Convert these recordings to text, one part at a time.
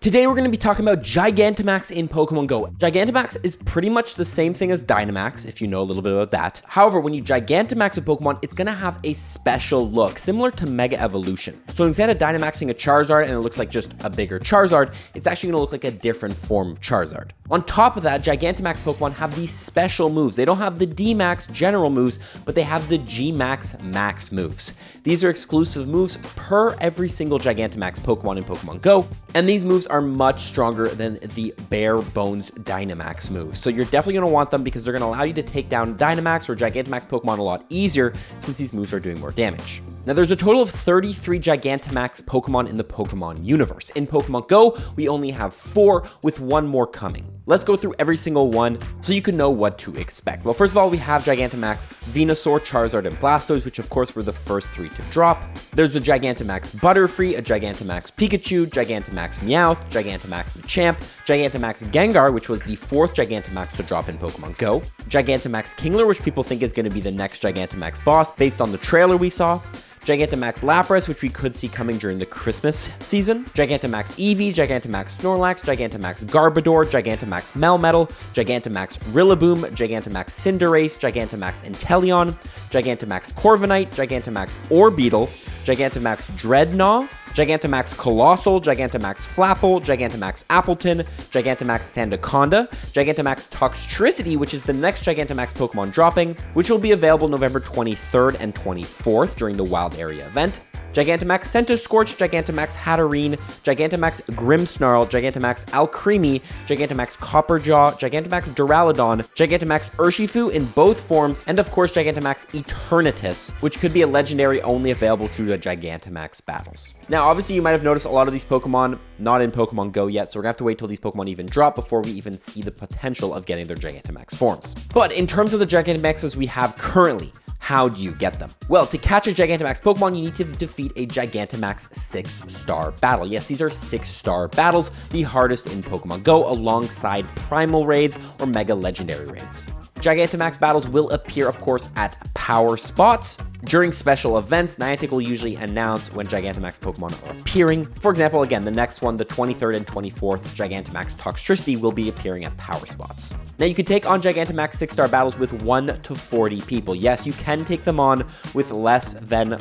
Today we're going to be talking about Gigantamax in Pokemon Go. Gigantamax is pretty much the same thing as Dynamax, if you know a little bit about that. However, when you Gigantamax a Pokemon, it's going to have a special look, similar to Mega Evolution. So instead of Dynamaxing a Charizard and it looks like just a bigger Charizard, it's actually going to look like a different form of Charizard. On top of that, Gigantamax Pokemon have these special moves. They don't have the D-Max general moves, but they have the G-Max Max moves. These are exclusive moves per every single Gigantamax Pokemon in Pokemon Go, and these moves are much stronger than the bare bones Dynamax moves. So you're definitely going to want them because they're going to allow you to take down Dynamax or Gigantamax Pokemon a lot easier since these moves are doing more damage. Now there's a total of 33 Gigantamax Pokemon in the Pokemon universe. In Pokemon Go, we only have 4 with 1 more coming. Let's go through every single one so you can know what to expect. Well, first of all, we have Gigantamax, Venusaur, Charizard, and Blastoise, which of course were the first 3 to drop. There's a Gigantamax Butterfree, a Gigantamax Pikachu, Gigantamax Meowth, Gigantamax Machamp, Gigantamax Gengar, which was the 4th Gigantamax to drop in Pokemon Go, Gigantamax Kingler, which people think is going to be the next Gigantamax boss based on the trailer we saw, Gigantamax Lapras, which we could see coming during the Christmas season, Gigantamax Eevee, Gigantamax Snorlax, Gigantamax Garbodor, Gigantamax Melmetal, Gigantamax Rillaboom, Gigantamax Cinderace, Gigantamax Inteleon, Gigantamax Corviknight, Gigantamax Orbeetle, Gigantamax Dreadnought, Gigantamax Colossal, Gigantamax Flapple, Gigantamax Appleton, Gigantamax Sandaconda, Gigantamax Toxtricity, which is the next Gigantamax Pokemon dropping, which will be available November 23rd and 24th during the Wild Area event. Gigantamax Centiskorch, Gigantamax Hatterene, Gigantamax Grimmsnarl, Gigantamax Alcremie, Gigantamax Copperjaw, Gigantamax Duraludon, Gigantamax Urshifu in both forms, and of course Gigantamax Eternatus, which could be a legendary only available through the Gigantamax battles. Now, obviously you might have noticed a lot of these Pokemon not in Pokemon Go yet, so we're gonna have to wait till these Pokemon even drop before we even see the potential of getting their Gigantamax forms. But in terms of the Gigantamaxes we have currently, how do you get them? Well, to catch a Gigantamax Pokemon, you need to defeat a Gigantamax 6-star battle. Yes, these are 6-star battles, the hardest in Pokemon Go, alongside Primal Raids or Mega Legendary Raids. Gigantamax battles will appear, of course, at power spots. During special events, Niantic will usually announce when Gigantamax Pokemon are appearing. For example, again, the next one, the 23rd and 24th Gigantamax Toxtricity will be appearing at power spots. Now, you can take on Gigantamax 6-star battles with 1 to 40 people. Yes, you can take them on with less than,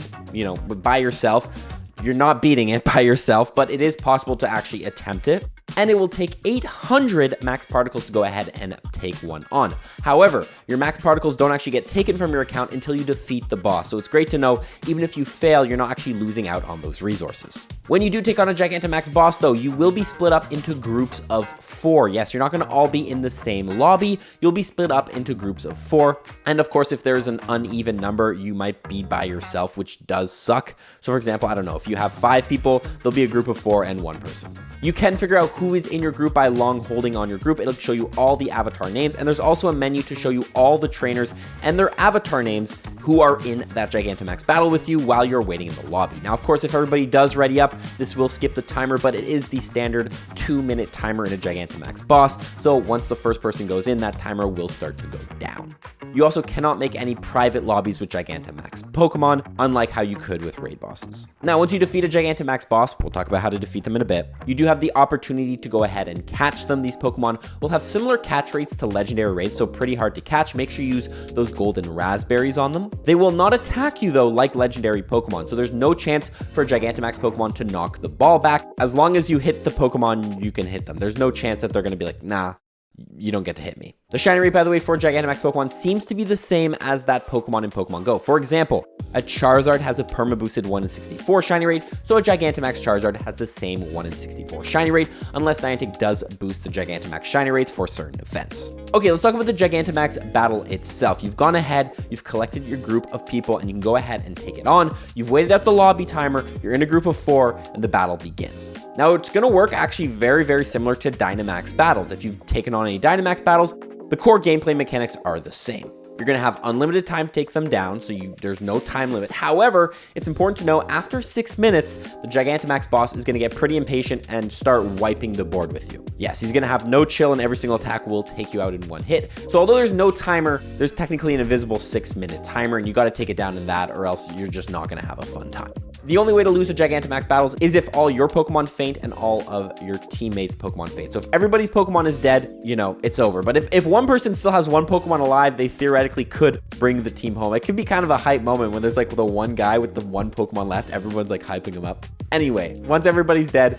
by yourself. You're not beating it by yourself, but it is possible to actually attempt it. And it will take 800 max particles to go ahead and take one on. However, your max particles don't actually get taken from your account until you defeat the boss. So it's great to know, even if you fail, you're not actually losing out on those resources. When you do take on a Gigantamax boss, though, you will be split up into groups of 4. Yes, you're not going to all be in the same lobby. You'll be split up into groups of 4. And of course, if there's an uneven number, you might be by yourself, which does suck. So for example, I don't know, if you have 5 people, there'll be a group of 4 and 1 person. You can figure out who is in your group by long holding on your group. It'll show you all the avatar names, and there's also a menu to show you all the trainers and their avatar names who are in that Gigantamax battle with you while you're waiting in the lobby. Now, of course, if everybody does ready up, this will skip the timer, but it is the standard 2-minute timer in a Gigantamax boss. So once the first person goes in, that timer will start to go down. You also cannot make any private lobbies with Gigantamax Pokemon, unlike how you could with raid bosses. Now, once you defeat a Gigantamax boss, we'll talk about how to defeat them in a bit, you do have the opportunity to go ahead and catch them. These Pokemon will have similar catch rates to legendary raids, so pretty hard to catch. Make sure you use those golden raspberries on them. They will not attack you, though, like legendary Pokemon, so there's no chance for a Gigantamax Pokemon to knock the ball back. As long as you hit the Pokemon, you can hit them. There's no chance that they're going to be like, nah, you don't get to hit me. The shiny rate, by the way, for Gigantamax Pokemon seems to be the same as that Pokemon in Pokemon Go. For example, a Charizard has a perma-boosted 1 in 64 shiny rate, so a Gigantamax Charizard has the same 1 in 64 shiny rate, unless Niantic does boost the Gigantamax shiny rates for certain events. Okay, let's talk about the Gigantamax battle itself. You've gone ahead, you've collected your group of people, and you can go ahead and take it on. You've waited out the lobby timer, you're in a group of 4, and the battle begins. Now, it's going to work actually very, very similar to Dynamax battles. If you've taken on any Dynamax battles, the core gameplay mechanics are the same. You're going to have unlimited time to take them down, so there's no time limit. However, it's important to know after 6 minutes, the Gigantamax boss is going to get pretty impatient and start wiping the board with you. Yes, he's going to have no chill, and every single attack will take you out in one hit. So although there's no timer, there's technically an invisible 6-minute timer, and you got to take it down in that, or else you're just not going to have a fun time. The only way to lose a Gigantamax battles is if all your Pokemon faint and all of your teammates' Pokemon faint. So if everybody's Pokemon is dead, you know, it's over. But if one person still has one Pokemon alive, they theoretically could bring the team home. It could be kind of a hype moment when there's like the one guy with the one Pokemon left. Everyone's like hyping him up. Anyway, once everybody's dead,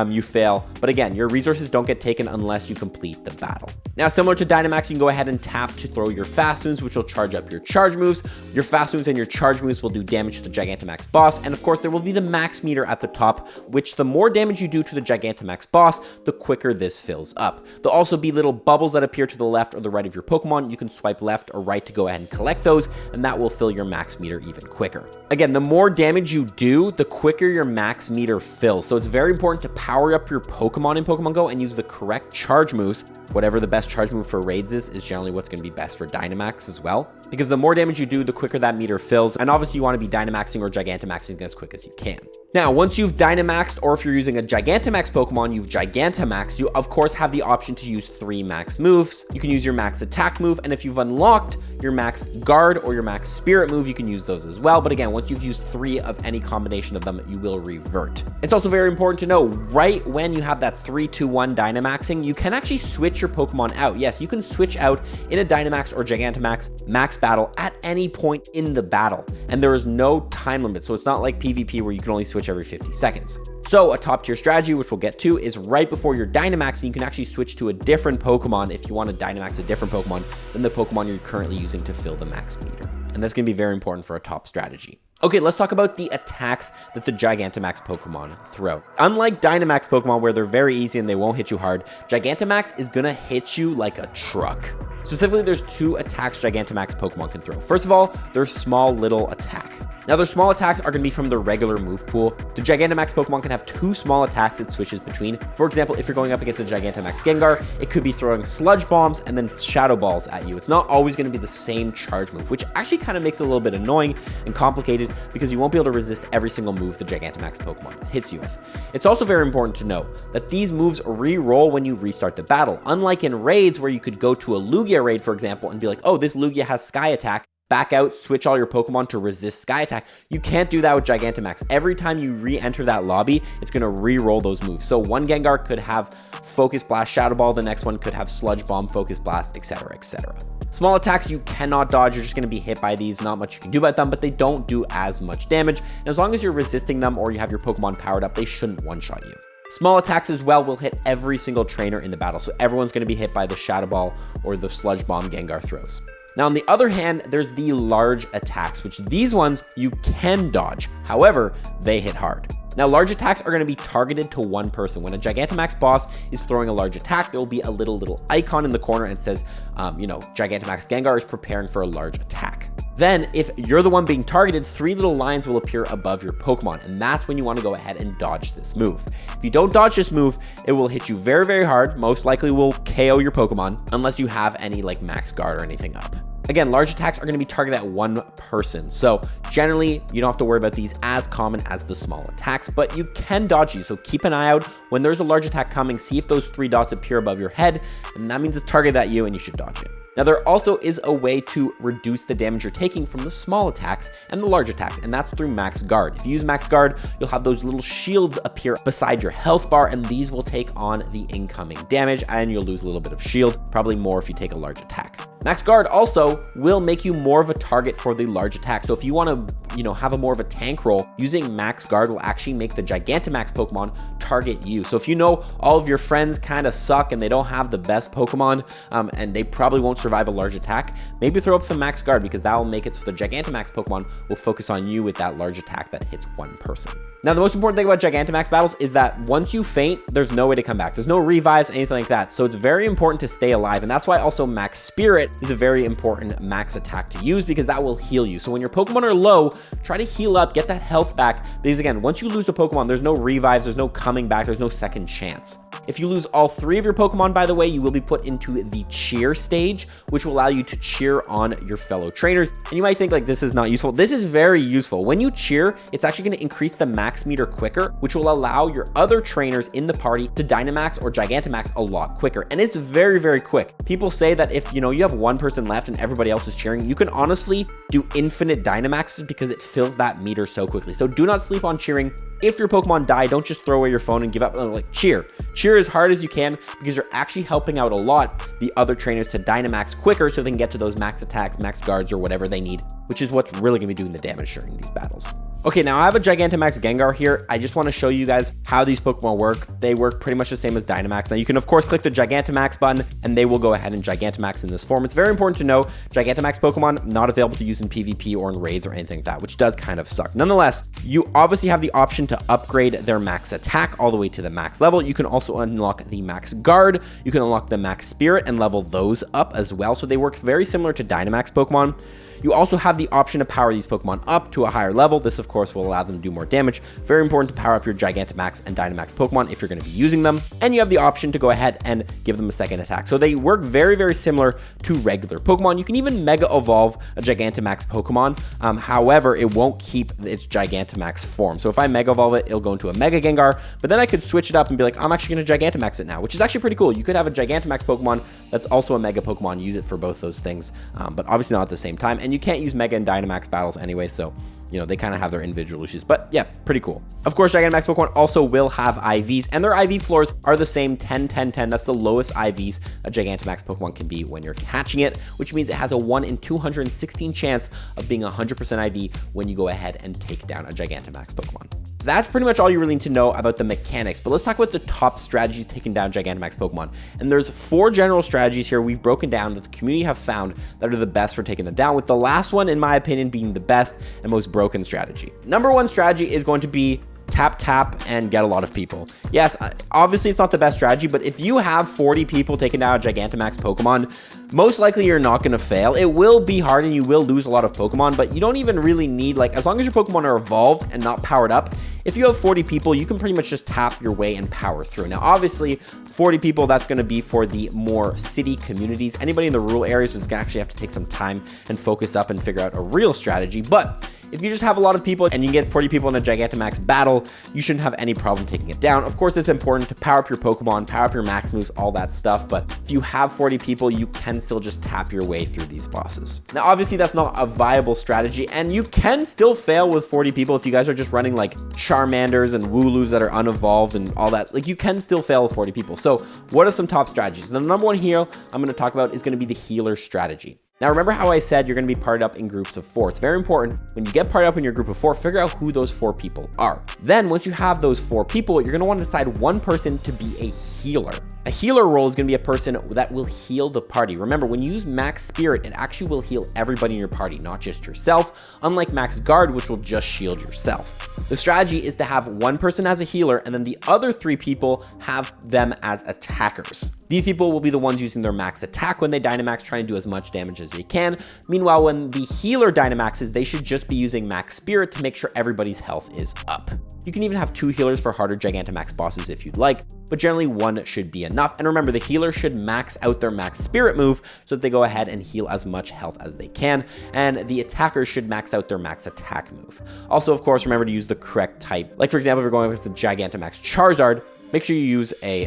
you fail. But again, your resources don't get taken unless you complete the battle. Now, similar to Dynamax, you can go ahead and tap to throw your fast moves, which will charge up your charge moves. Your fast moves and your charge moves will do damage to the Gigantamax boss. And of course, there will be the max meter at the top, which the more damage you do to the Gigantamax boss, the quicker this fills up. There'll also be little bubbles that appear to the left or the right of your Pokemon. You can swipe left or right to go ahead and collect those, and that will fill your max meter even quicker. Again, the more damage you do, the quicker your max meter fills. So it's very important to power up your Pokemon in Pokemon Go and use the correct charge moves. Whatever the best charge move for raids is generally what's going to be best for Dynamax as well. Because the more damage you do, the quicker that meter fills. And obviously you want to be Dynamaxing or Gigantamaxing as quick as you can. Now, once you've Dynamaxed, or if you're using a Gigantamax Pokemon, you've Gigantamaxed, you of course have the option to use 3 max moves. You can use your max attack move, and if you've unlocked your max guard or your max spirit move, you can use those as well. But again, once you've used 3 of any combination of them, you will revert. It's also very important to know, right when you have that 3-2-1 Dynamaxing, you can actually switch your Pokemon out. Yes, you can switch out in a Dynamax or Gigantamax max battle at any point in the battle, and there is no time limit. So it's not like PvP where you can only switch every 50 seconds. So a top tier strategy, which we'll get to, is right before you're Dynamaxing, you can actually switch to a different Pokemon if you want to Dynamax a different Pokemon than the Pokemon you're currently using to fill the max meter. And that's going to be very important for a top strategy. Okay, let's talk about the attacks that the Gigantamax Pokemon throw. Unlike Dynamax Pokemon, where they're very easy and they won't hit you hard, Gigantamax is gonna hit you like a truck. Specifically, there's 2 attacks Gigantamax Pokemon can throw. First of all, their small little attack. Now, their small attacks are going to be from the regular move pool. The Gigantamax Pokemon can have 2 small attacks it switches between. For example, if you're going up against a Gigantamax Gengar, it could be throwing Sludge Bombs and then Shadow Balls at you. It's not always going to be the same charge move, which actually kind of makes it a little bit annoying and complicated because you won't be able to resist every single move the Gigantamax Pokemon hits you with. It's also very important to know that these moves re-roll when you restart the battle. Unlike in raids where you could go to a Lugia raid, for example, and be like, oh, this Lugia has Sky Attack, back out, switch all your Pokemon to resist Sky Attack. You can't do that with Gigantamax. Every time you re-enter that lobby, it's going to re-roll those moves. So one Gengar could have Focus Blast, Shadow Ball, the next one could have Sludge Bomb, Focus Blast, etc., etc. Small attacks you cannot dodge, you're just going to be hit by these, not much you can do about them, but they don't do as much damage. And as long as you're resisting them or you have your Pokemon powered up, they shouldn't one-shot you. Small attacks as well will hit every single trainer in the battle, so everyone's going to be hit by the Shadow Ball or the Sludge Bomb Gengar throws. Now, on the other hand, there's the large attacks, which these ones you can dodge. However, they hit hard. Now, large attacks are going to be targeted to one person. When a Gigantamax boss is throwing a large attack, there will be a little icon in the corner and it says, Gigantamax Gengar is preparing for a large attack. Then, if you're the one being targeted, 3 little lines will appear above your Pokemon, and that's when you want to go ahead and dodge this move. If you don't dodge this move, it will hit you very, very hard, most likely will KO your Pokemon, unless you have any like max guard or anything up. Again, large attacks are going to be targeted at one person, so generally you don't have to worry about these as common as the small attacks, but you can dodge these, so keep an eye out when there's a large attack coming, see if those 3 dots appear above your head, and that means it's targeted at you and you should dodge it. Now, there also is a way to reduce the damage you're taking from the small attacks and the large attacks, and that's through max guard. If you use max guard, you'll have those little shields appear beside your health bar, and these will take on the incoming damage, and you'll lose a little bit of shield, probably more if you take a large attack. Max guard also will make you more of a target for the large attack. So if you want to, have a more of a tank role, using max guard will actually make the Gigantamax Pokemon target you. So if you know all of your friends kind of suck and they don't have the best Pokemon, and they probably won't survive a large attack, maybe throw up some max guard because that will make it so the Gigantamax Pokemon will focus on you with that large attack that hits one person. Now, the most important thing about Gigantamax battles is that once you faint, there's no way to come back. There's no revives, anything like that. So it's very important to stay alive. And that's why also Max Spirit is a very important max attack to use because that will heal you. So when your Pokemon are low, try to heal up, get that health back. Because again, once you lose a Pokemon, there's no revives, there's no coming back, there's no second chance. If you lose all 3 of your Pokemon, by the way, you will be put into the cheer stage, which will allow you to cheer on your fellow trainers. And you might think like this is not useful. This is very useful. When you cheer, it's actually going to increase the max meter quicker, which will allow your other trainers in the party to Dynamax or Gigantamax a lot quicker. And it's very, very quick. People say that if you have one person left and everybody else is cheering, you can honestly do infinite Dynamaxes because it fills that meter so quickly. So do not sleep on cheering. If your Pokemon die, don't just throw away your phone and give up. Like, cheer as hard as you can, because you're actually helping out a lot the other trainers to Dynamax quicker so they can get to those max attacks, max guards, or whatever they need, which is what's really going to be doing the damage during these battles. Okay, now I have a Gigantamax Gengar here. I just want to show you guys how these Pokemon work. They work pretty much the same as Dynamax. Now you can of course click the Gigantamax button and they will go ahead and Gigantamax in this form. It's very important to know Gigantamax Pokemon not available to use in PvP or in raids or anything like that, which does kind of suck. Nonetheless, you obviously have the option to upgrade their max attack all the way to the max level. You can also unlock the max guard. You can unlock the max spirit and level those up as well. So they work very similar to Dynamax Pokemon. You also have the option to power these Pokemon up to a higher level. This, of course, will allow them to do more damage. Very important to power up your Gigantamax and Dynamax Pokemon if you're going to be using them. And you have the option to go ahead and give them a second attack. So they work very, very similar to regular Pokemon. You can even Mega Evolve a Gigantamax Pokemon. However, it won't keep its Gigantamax form. So if I Mega Evolve it, it'll go into a Mega Gengar. But then I could switch it up and be like, I'm actually going to Gigantamax it now, which is actually pretty cool. You could have a Gigantamax Pokemon that's also a Mega Pokemon. Use it for both those things, but obviously not at the same time. And you can't use Mega and Dynamax battles anyway, so you know, they kind of have their individual issues, but yeah, pretty cool. Of course, Gigantamax Pokemon also will have IVs, and their IV floors are the same 10, 10, 10. That's the lowest IVs a Gigantamax Pokemon can be when you're catching it, which means it has a 1 in 216 chance of being 100% IV when you go ahead and take down a Gigantamax Pokemon. That's pretty much all you really need to know about the mechanics, but let's talk about the top strategies taking down Gigantamax Pokemon. And there's 4 general strategies here we've broken down that the community have found that are the best for taking them down, with the last one, in my opinion, being the best and most broken strategy. Number 1 strategy is going to be tap and get a lot of people. Yes, obviously it's not the best strategy, but if you have 40 people taking down a Gigantamax Pokemon, most likely you're not going to fail. It will be hard and you will lose a lot of Pokemon, but you don't even really need, like, as long as your Pokemon are evolved and not powered up, if you have 40 people, you can pretty much just tap your way and power through. Now, obviously, 40 people, that's going to be for the more city communities. Anybody in the rural areas is going to actually have to take some time and focus up and figure out a real strategy. But if you just have a lot of people and you get 40 people in a Gigantamax battle, you shouldn't have any problem taking it down. Of course, it's important to power up your Pokemon, power up your max moves, all that stuff. But if you have 40 people, you can still just tap your way through these bosses. Now, obviously, that's not a viable strategy, and you can still fail with 40 people if you guys are just running like Charmanders and Wooloos that are unevolved and all that. Like, you can still fail with 40 people. So what are some top strategies? The number 1 here I'm going to talk about is going to be the healer strategy. Now, remember how I said you're going to be partied up in groups of 4. It's very important when you get partied up in your group of 4, figure out who those 4 people are. Then once you have those 4 people, you're going to want to decide one person to be a healer. A healer role is going to be a person that will heal the party. Remember, when you use Max Spirit, it actually will heal everybody in your party, not just yourself, unlike Max Guard, which will just shield yourself. The strategy is to have one person as a healer and then the other 3 people have them as attackers. These people will be the ones using their max attack when they Dynamax, trying to do as much damage as they can. Meanwhile, when the healer Dynamaxes, they should just be using Max Spirit to make sure everybody's health is up. You can even have 2 healers for harder Gigantamax bosses if you'd like, but generally 1 should be enough. And remember, the healer should max out their Max Spirit move so that they go ahead and heal as much health as they can, and the attackers should max out their max attack move. Also, of course, remember to use the correct type. Like, for example, if you're going against the Gigantamax Charizard, make sure you use a,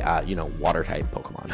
water type Pokemon.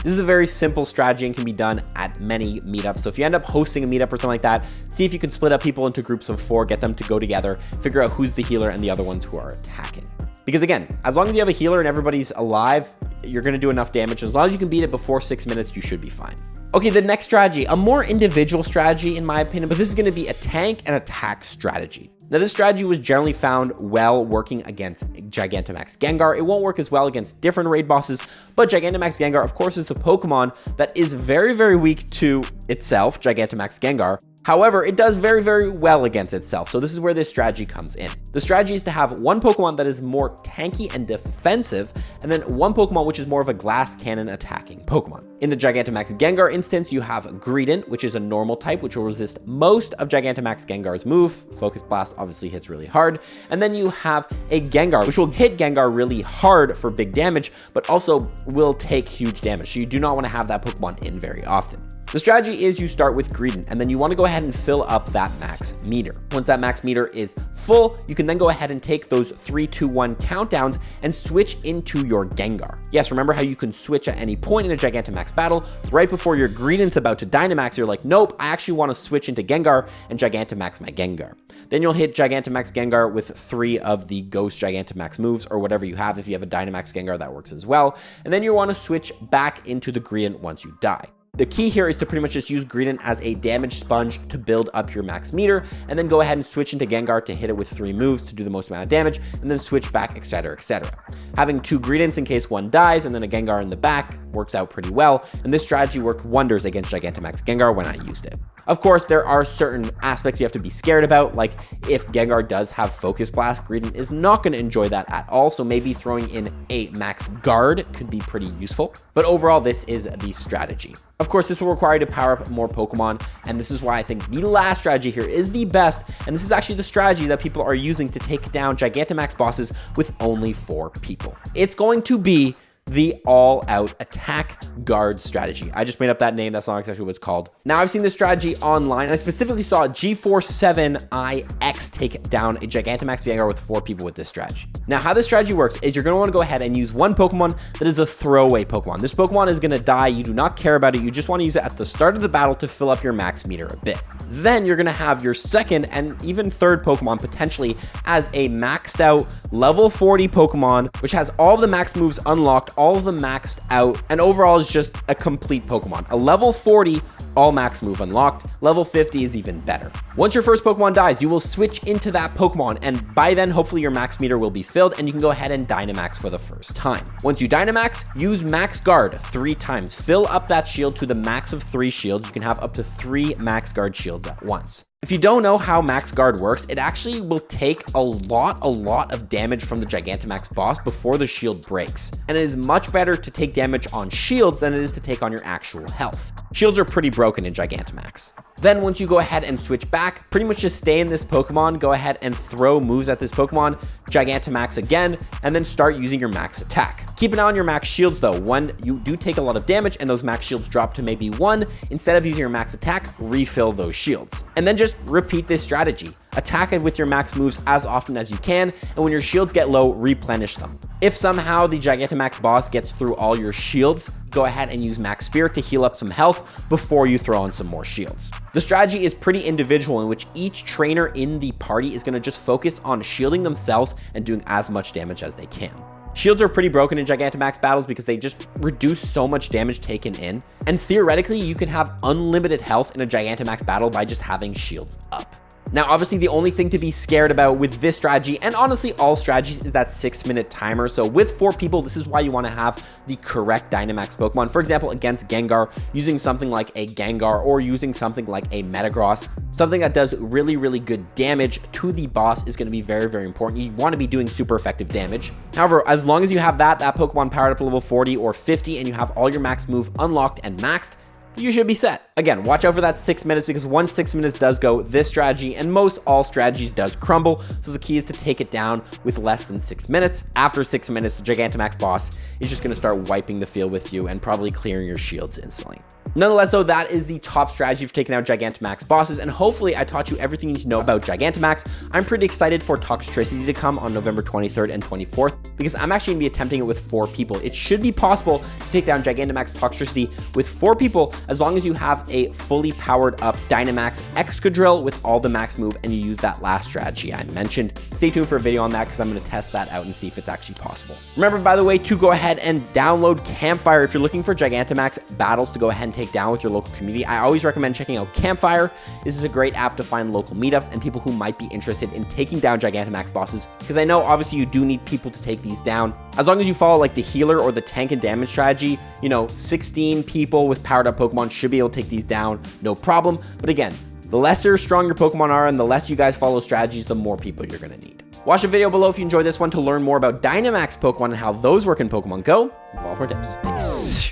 This is a very simple strategy and can be done at many meetups. So if you end up hosting a meetup or something like that, see if you can split up people into groups of 4, get them to go together, figure out who's the healer and the other ones who are attacking. Because again, as long as you have a healer and everybody's alive, you're going to do enough damage. As long as you can beat it before 6 minutes, you should be fine. Okay, the next strategy, a more individual strategy in my opinion, but this is going to be a tank and attack strategy. Now, this strategy was generally found well working against Gigantamax Gengar. It won't work as well against different raid bosses, but Gigantamax Gengar, of course, is a Pokemon that is very, very weak to itself, Gigantamax Gengar. However, it does very, very well against itself. So this is where this strategy comes in. The strategy is to have one Pokemon that is more tanky and defensive, and then one Pokemon which is more of a glass cannon attacking Pokemon. In the Gigantamax Gengar instance, you have Greedent, which is a normal type, which will resist most of Gigantamax Gengar's move. Focus Blast obviously hits really hard. And then you have a Gengar, which will hit Gengar really hard for big damage, but also will take huge damage. So you do not want to have that Pokemon in very often. The strategy is you start with Greedent, and then you want to go ahead and fill up that max meter. Once that max meter is full, you can then go ahead and take those 3, 2, 1 countdowns and switch into your Gengar. Yes, remember how you can switch at any point in a Gigantamax battle. Right before your Greedent's about to Dynamax, you're like, nope, I actually want to switch into Gengar and Gigantamax my Gengar. Then you'll hit Gigantamax Gengar with 3 of the Ghost Gigantamax moves, or whatever you have. If you have a Dynamax Gengar, that works as well. And then you want to switch back into the Greedent once you die. The key here is to pretty much just use Greedent as a damage sponge to build up your max meter, and then go ahead and switch into Gengar to hit it with 3 moves to do the most amount of damage, and then switch back, etc, etc. Having 2 Greedents in case one dies, and then a Gengar in the back works out pretty well, and this strategy worked wonders against Gigantamax Gengar when I used it. Of course, there are certain aspects you have to be scared about, like if Gengar does have Focus Blast, Greedent is not going to enjoy that at all, so maybe throwing in a Max Guard could be pretty useful. But overall, this is the strategy. Of course, this will require you to power up more Pokemon, and this is why I think the last strategy here is the best, and this is actually the strategy that people are using to take down Gigantamax bosses with only 4 people. It's going to be the all-out attack guard strategy. I just made up that name. That's not exactly what it's called. Now, I've seen this strategy online, and I specifically saw G47IX take down a Gigantamax Gengar with 4 people with this strategy. Now, how this strategy works is you're going to want to go ahead and use one Pokemon that is a throwaway Pokemon. This Pokemon is going to die. You do not care about it. You just want to use it at the start of the battle to fill up your max meter a bit. Then you're going to have your second and even third Pokemon potentially as a maxed out level 40 Pokemon, which has all of the max moves unlocked, all of them maxed out, and overall is just a complete Pokemon. A level 40 all max move unlocked. Level 50 is even better. Once your first Pokemon dies, you will switch into that Pokemon, and by then, hopefully your max meter will be filled, and you can go ahead and Dynamax for the first time. Once you Dynamax, use Max Guard 3 times. Fill up that shield to the max of 3 shields. You can have up to 3 Max Guard shields at once. If you don't know how Max Guard works, it actually will take a lot of damage from the Gigantamax boss before the shield breaks. And it is much better to take damage on shields than it is to take on your actual health. Shields are pretty broken in Gigantamax. Then once you go ahead and switch back, pretty much just stay in this Pokemon, go ahead and throw moves at this Pokemon, Gigantamax again, and then start using your max attack. Keep an eye on your max shields though. When you do take a lot of damage and those max shields drop to maybe 1, instead of using your max attack, refill those shields. And then just repeat this strategy. Attack it with your max moves as often as you can, and when your shields get low, replenish them. If somehow the Gigantamax boss gets through all your shields, go ahead and use Max Spirit to heal up some health before you throw on some more shields. The strategy is pretty individual, in which each trainer in the party is going to just focus on shielding themselves and doing as much damage as they can. Shields are pretty broken in Gigantamax battles because they just reduce so much damage taken in, and theoretically you can have unlimited health in a Gigantamax battle by just having shields up. Now, obviously, the only thing to be scared about with this strategy, and honestly all strategies, is that 6-minute timer. So with 4 people, this is why you want to have the correct Dynamax Pokemon. For example, against Gengar, using something like a Gengar or using something like a Metagross, something that does really good damage to the boss is going to be very important. You want to be doing super effective damage. However, as long as you have that Pokemon powered up to level 40 or 50 and you have all your max move unlocked and maxed, you should be set. Again, watch out for that 6 minutes, because once 6 minutes does go, this strategy and most all strategies does crumble. So the key is to take it down with less than 6 minutes. After 6 minutes, the Gigantamax boss is just going to start wiping the field with you and probably clearing your shields instantly. Nonetheless, though, that is the top strategy for taking out Gigantamax bosses, and hopefully I taught you everything you need to know about Gigantamax. I'm pretty excited for Toxtricity to come on November 23rd and 24th, because I'm actually going to be attempting it with 4 people. It should be possible to take down Gigantamax Toxtricity with 4 people, as long as you have a fully powered up Dynamax Excadrill with all the max move and you use that last strategy I mentioned. Stay tuned for a video on that, because I'm going to test that out and see if it's actually possible. Remember, by the way, to go ahead and download Campfire if you're looking for Gigantamax battles to go ahead and take down with your local community. I always recommend checking out Campfire. This is a great app to find local meetups and people who might be interested in taking down Gigantamax bosses, because I know obviously you do need people to take these down. As long as you follow like the healer or the tank and damage strategy, 16 people with powered up Pokemon should be able to take these down, no problem. But again, the lesser strong your Pokemon are and the less you guys follow strategies, the more people you're going to need. Watch the video below if you enjoyed this one to learn more about Dynamax Pokemon and how those work in Pokemon Go, and follow for tips. Peace.